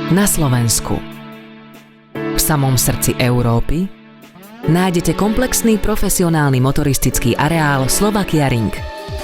na Slovensku. V samom srdci Európy nájdete komplexný profesionálny motoristický areál Slovakia Ring.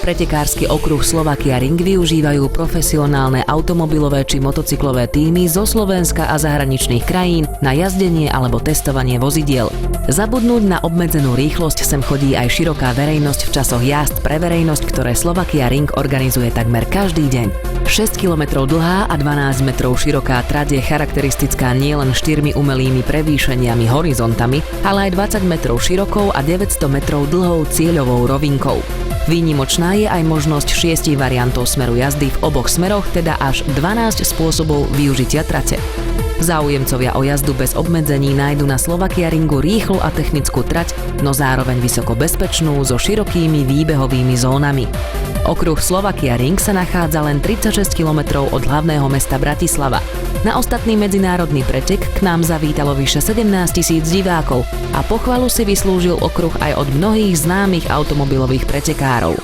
Pretekársky okruh Slovakia Ring využívajú profesionálne automobilové či motocyklové tímy zo Slovenska a zahraničných krajín na jazdenie alebo testovanie vozidiel. Zabudnúť na obmedzenú rýchlosť sem chodí aj široká verejnosť v časoch jazd pre verejnosť, ktoré Slovakia Ring organizuje takmer každý deň. 6 km dlhá a 12 metrov široká trať je charakteristická nielen 4 umelými prevýšeniami horizontami, ale aj 20 metrov širokou a 900 metrov dlhou cieľovou rovinkou. Výnimočná je aj možnosť 6 variantov smeru jazdy v oboch smeroch, teda až 12 spôsobov využitia trate. Záujemcovia o jazdu bez obmedzení nájdu na Slovakia Ringu rýchlu a technickú trať, no zároveň vysoko bezpečnú so širokými výbehovými zónami. Okruh Slovakia Ring sa nachádza len 36 km od hlavného mesta Bratislava. Na ostatný medzinárodný pretek k nám zavítalo vyše 17 000 divákov a pochvalu si vyslúžil okruh aj od mnohých známych automobilových pretekárov.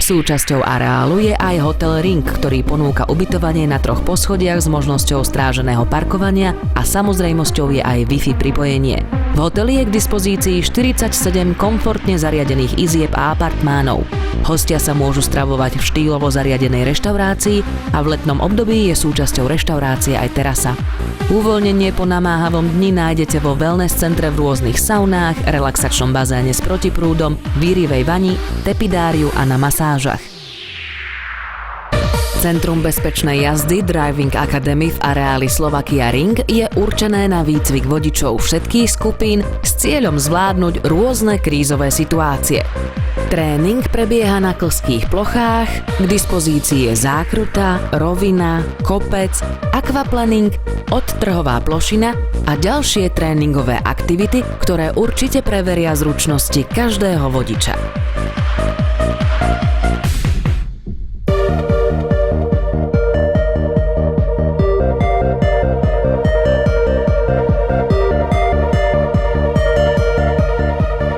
Súčasťou areálu je aj hotel Ring, ktorý ponúka ubytovanie na 3 poschodiach s možnosťou stráženého parkovania a samozrejmosťou je aj Wi-Fi pripojenie. V hoteli je k dispozícii 47 komfortne zariadených izieb a apartmánov. Hostia sa môžu stravovať v štýlovo zariadenej reštaurácii a v letnom období je súčasťou reštaurácie aj terasa. Uvoľnenie po namáhavom dni nájdete vo wellness centre v rôznych saunách, relaxačnom bazéne s protiprúdom, výrivej vani, tepidáriu a na masážach. Centrum bezpečnej jazdy Driving Academy v areáli Slovakia Ring je určené na výcvik vodičov všetkých skupín s cieľom zvládnuť rôzne krízové situácie. Tréning prebieha na klzkých plochách, k dispozícii je zákruta, rovina, kopec, aquaplaning, odtrhová plošina a ďalšie tréningové aktivity, ktoré určite preveria zručnosti každého vodiča.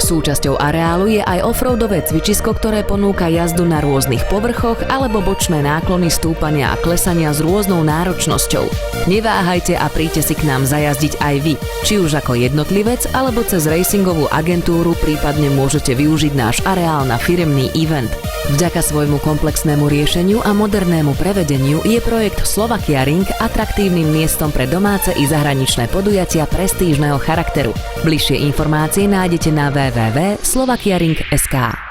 Súčasťou areálu je aj offroadové cvičisko, ktoré ponúka jazdu na rôznych povrchoch alebo bočné náklony stúpania a klesania s rôznou náročnosťou. Neváhajte a príďte si k nám zajazdiť aj vy, či už ako jednotlivec alebo cez racingovú agentúru, prípadne môžete využiť náš areál na firemný event. Vďaka svojmu komplexnému riešeniu a modernému prevedeniu je projekt Slovakia Ring atraktívnym miestom pre domáce i zahraničné podujatia prestížneho charakteru. Bližšie informácie nájdete na www.slovakiaring.sk.